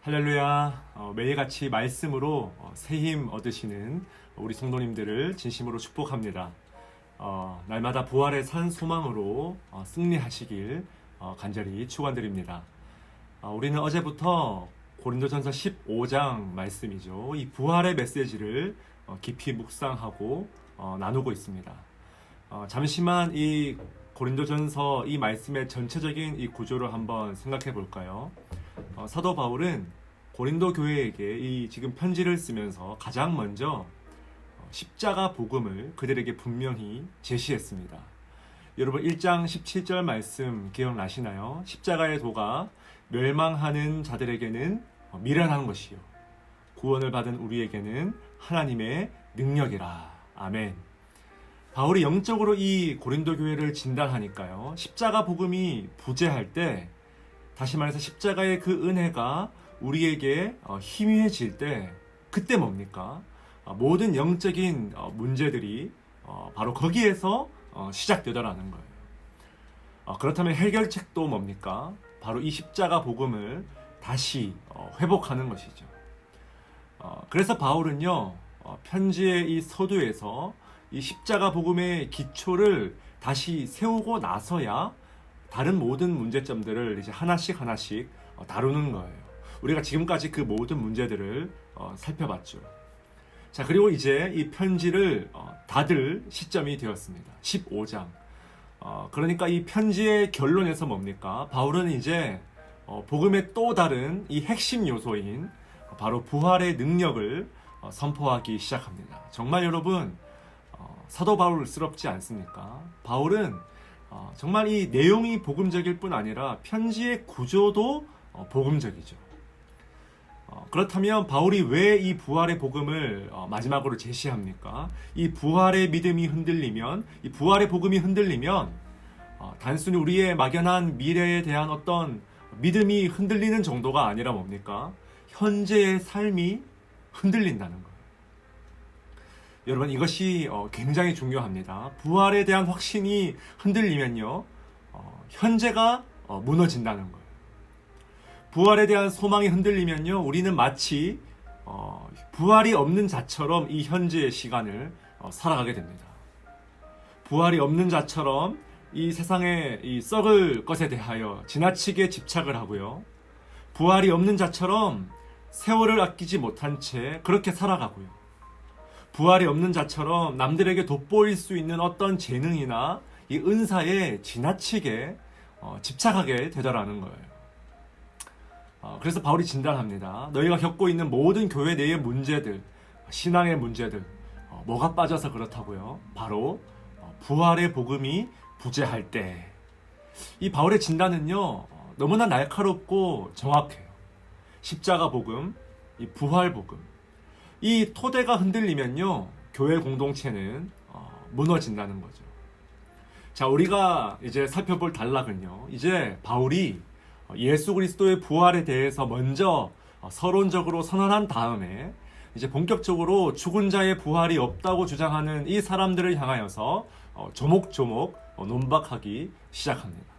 할렐루야. 매일같이 말씀으로 새 힘 얻으시는 우리 성도님들을 진심으로 축복합니다. 날마다 부활의 산 소망으로 승리하시길 간절히 축원드립니다. 우리는 어제부터 고린도전서 15장 말씀이죠. 이 부활의 메시지를 깊이 묵상하고 나누고 있습니다. 잠시만 이 고린도전서 이 말씀의 전체적인 이 구조를 한번 생각해 볼까요? 사도 바울은 고린도 교회에게 이 지금 편지를 쓰면서 가장 먼저 십자가 복음을 그들에게 분명히 제시했습니다. 여러분 1장 17절 말씀 기억나시나요? 십자가의 도가 멸망하는 자들에게는 미련한 것이요 구원을 받은 우리에게는 하나님의 능력이라. 아멘. 바울이 영적으로 이 고린도 교회를 진단하니까요, 십자가 복음이 부재할 때, 다시 말해서 십자가의 그 은혜가 우리에게 희미해질 때, 그때 뭡니까? 모든 영적인 문제들이 바로 거기에서 시작되더라는 거예요. 그렇다면 해결책도 뭡니까? 바로 이 십자가 복음을 다시 회복하는 것이죠. 그래서 바울은요, 편지의 이 서두에서 이 십자가 복음의 기초를 다시 세우고 나서야 다른 모든 문제점들을 이제 하나씩 다루는 거예요. 우리가 지금까지 그 모든 문제들을 살펴봤죠. 자, 그리고 이제 이 편지를 닫을 시점이 되었습니다. 15장. 그러니까 이 편지의 결론에서 뭡니까? 바울은 이제 복음의 또 다른 이 핵심 요소인 바로 부활의 능력을 선포하기 시작합니다. 정말 여러분, 사도 바울스럽지 않습니까? 바울은 정말 이 내용이 복음적일 뿐 아니라 편지의 구조도 복음적이죠. 그렇다면 바울이 왜 이 부활의 복음을 마지막으로 제시합니까? 이 부활의 믿음이 흔들리면, 이 부활의 복음이 흔들리면 단순히 우리의 막연한 미래에 대한 어떤 믿음이 흔들리는 정도가 아니라 뭡니까? 현재의 삶이 흔들린다는 거예요. 여러분, 이것이 굉장히 중요합니다. 부활에 대한 확신이 흔들리면요, 현재가 무너진다는 거예요. 부활에 대한 소망이 흔들리면요, 우리는 마치 부활이 없는 자처럼 이 현재의 시간을 살아가게 됩니다. 부활이 없는 자처럼 이 세상의 이 썩을 것에 대하여 지나치게 집착을 하고요, 부활이 없는 자처럼 세월을 아끼지 못한 채 그렇게 살아가고요, 부활이 없는 자처럼 남들에게 돋보일 수 있는 어떤 재능이나 이 은사에 지나치게 집착하게 되더라는 거예요. 그래서 바울이 진단합니다. 너희가 겪고 있는 모든 교회 내의 문제들, 신앙의 문제들, 뭐가 빠져서 그렇다고요? 바로 부활의 복음이 부재할 때. 이 바울의 진단은요, 너무나 날카롭고 정확해요. 십자가 복음, 이 부활 복음. 이 토대가 흔들리면요, 교회 공동체는 무너진다는 거죠. 자, 우리가 이제 살펴볼 단락은요, 이제 바울이 예수 그리스도의 부활에 대해서 먼저 서론적으로 선언한 다음에 이제 본격적으로 죽은 자의 부활이 없다고 주장하는 이 사람들을 향하여서 조목조목 논박하기 시작합니다.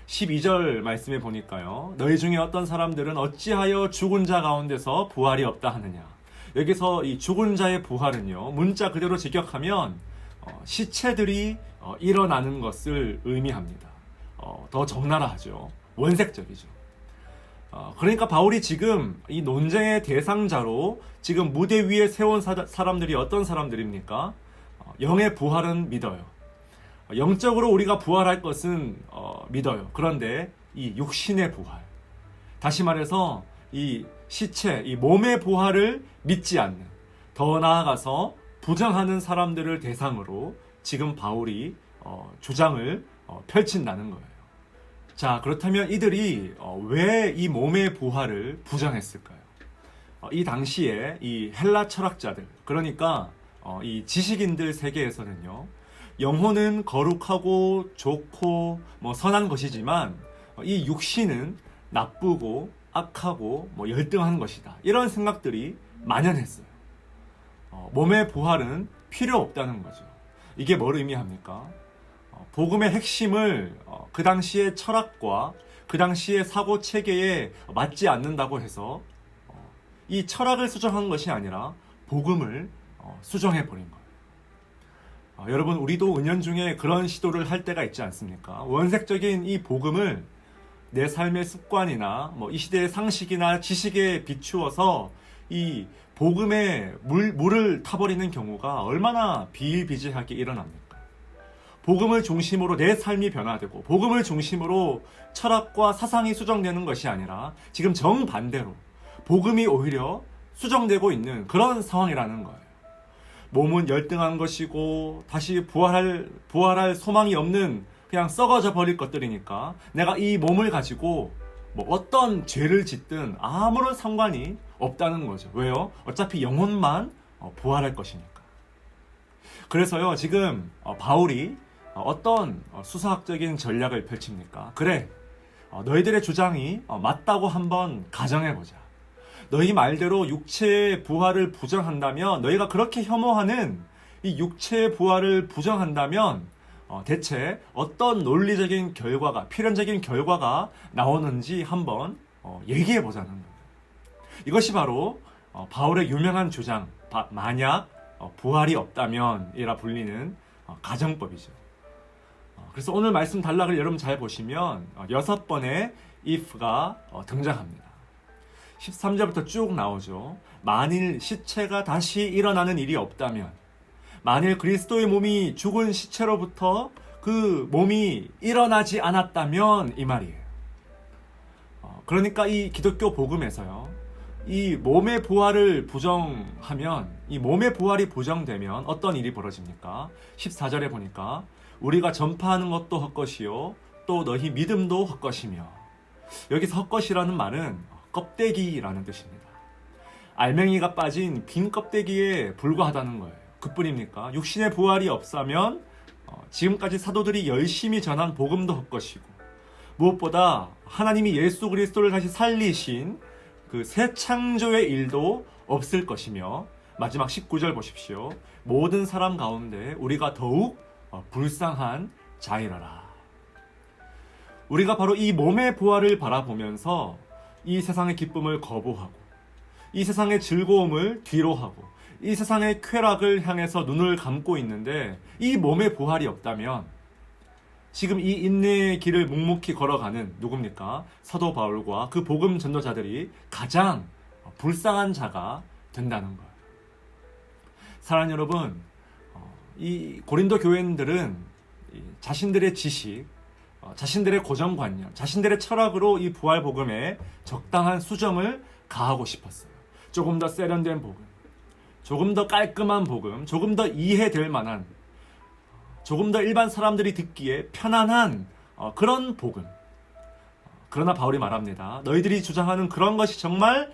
12절 말씀에 보니까요, 너희 중에 어떤 사람들은 어찌하여 죽은 자 가운데서 부활이 없다 하느냐. 여기서 이 죽은 자의 부활은요, 문자 그대로 직역하면 시체들이 일어나는 것을 의미합니다. 더 적나라하죠. 원색적이죠. 그러니까 바울이 지금 이 논쟁의 대상자로 지금 무대 위에 세운 사람들이 어떤 사람들입니까? 영의 부활은 믿어요. 영적으로 우리가 부활할 것은 믿어요. 그런데 이 육신의 부활, 다시 말해서 이 시체, 이 몸의 부활을 믿지 않는, 더 나아가서 부정하는 사람들을 대상으로 지금 바울이 주장을 펼친다는 거예요. 자, 그렇다면 이들이 왜 이 몸의 부활을 부정했을까요? 이 당시에 이 헬라 철학자들, 그러니까 이 지식인들 세계에서는요, 영혼은 거룩하고 좋고 선한 것이지만 이 육신은 나쁘고 악하고 열등한 것이다, 이런 생각들이 만연했어요. 몸의 부활은 필요 없다는 거죠. 이게 뭘 의미합니까? 복음의 핵심을 그 당시의 철학과 그 당시의 사고 체계에 맞지 않는다고 해서 이 철학을 수정한 것이 아니라 복음을 수정해 버린 거예요. 여러분, 우리도 은연중에 그런 시도를 할 때가 있지 않습니까? 원색적인 이 복음을 내 삶의 습관이나 이 시대의 상식이나 지식에 비추어서 이 복음에 물을 타버리는 경우가 얼마나 비일비재하게 일어납니까? 복음을 중심으로 내 삶이 변화되고 복음을 중심으로 철학과 사상이 수정되는 것이 아니라 지금 정반대로 복음이 오히려 수정되고 있는 그런 상황이라는 거예요. 몸은 열등한 것이고 다시 부활할 소망이 없는 그냥 썩어져 버릴 것들이니까 내가 이 몸을 가지고 어떤 죄를 짓든 아무런 상관이 없다는 거죠. 왜요? 어차피 영혼만 부활할 것이니까. 그래서요, 지금 바울이 어떤 수사학적인 전략을 펼칩니까? 그래, 너희들의 주장이 맞다고 한번 가정해보자. 너희 말대로 육체의 부활을 부정한다면, 너희가 그렇게 혐오하는 이 육체의 부활을 부정한다면 대체 어떤 논리적인 결과가, 필연적인 결과가 나오는지 한번 얘기해보자는 거예요. 이것이 바로 바울의 유명한 주장, 만약 부활이 없다면 이라 불리는 가정법이죠. 그래서 오늘 말씀 단락을 여러분 잘 보시면 6번의 if가 등장합니다. 13절부터 쭉 나오죠. 만일 시체가 다시 일어나는 일이 없다면, 만일 그리스도의 몸이 죽은 시체로부터 그 몸이 일어나지 않았다면 이 말이에요. 그러니까 이 기독교 복음에서요, 이 몸의 부활을 부정하면, 이 몸의 부활이 부정되면 어떤 일이 벌어집니까? 14절에 보니까 우리가 전파하는 것도 헛것이요 또 너희 믿음도 헛것이며, 여기서 헛것이라는 말은 껍데기라는 뜻입니다. 알맹이가 빠진 빈 껍데기에 불과하다는 거예요. 그뿐입니까? 육신의 부활이 없다면 지금까지 사도들이 열심히 전한 복음도 헛것이고, 무엇보다 하나님이 예수 그리스도를 다시 살리신 그 새 창조의 일도 없을 것이며, 마지막 19절 보십시오. 모든 사람 가운데 우리가 더욱 불쌍한 자이라라. 우리가 바로 이 몸의 부활을 바라보면서 이 세상의 기쁨을 거부하고, 이 세상의 즐거움을 뒤로하고, 이 세상의 쾌락을 향해서 눈을 감고 있는데, 이 몸의 부활이 없다면 지금 이 인내의 길을 묵묵히 걸어가는 누굽니까? 사도 바울과 그 복음 전도자들이 가장 불쌍한 자가 된다는 거예요. 사랑하는 여러분, 이 고린도 교회인들은 자신들의 지식, 자신들의 고정관념, 자신들의 철학으로 이 부활 복음에 적당한 수정을 가하고 싶었어요. 조금 더 세련된 복음, 조금 더 깔끔한 복음, 조금 더 이해될 만한, 조금 더 일반 사람들이 듣기에 편안한 그런 복음. 그러나 바울이 말합니다. 너희들이 주장하는 그런 것이 정말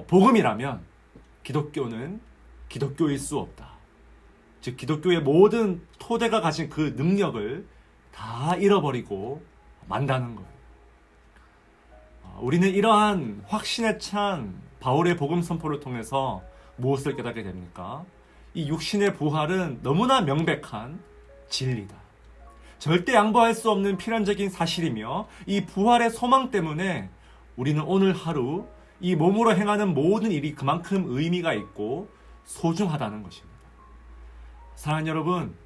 복음이라면 기독교는 기독교일 수 없다. 즉 기독교의 모든 토대가 가진 그 능력을 다 잃어버리고 만다는 거예요. 우리는 이러한 확신에 찬 바울의 복음 선포를 통해서 무엇을 깨닫게 됩니까? 이 육신의 부활은 너무나 명백한 진리다. 절대 양보할 수 없는 필연적인 사실이며, 이 부활의 소망 때문에 우리는 오늘 하루 이 몸으로 행하는 모든 일이 그만큼 의미가 있고 소중하다는 것입니다. 사랑하는 여러분,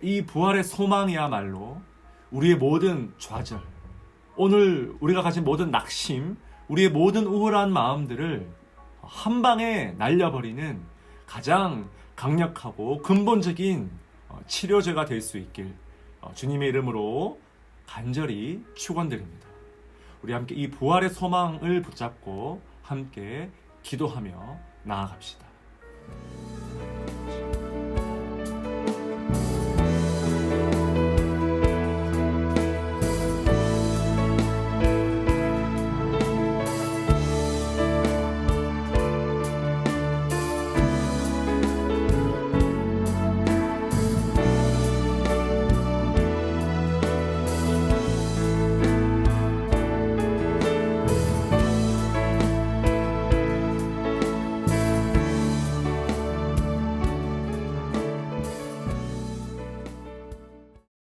이 부활의 소망이야말로 우리의 모든 좌절, 오늘 우리가 가진 모든 낙심, 우리의 모든 우울한 마음들을 한 방에 날려버리는 가장 강력하고 근본적인 치료제가 될 수 있길 주님의 이름으로 간절히 축원드립니다. 우리 함께 이 부활의 소망을 붙잡고 함께 기도하며 나아갑시다.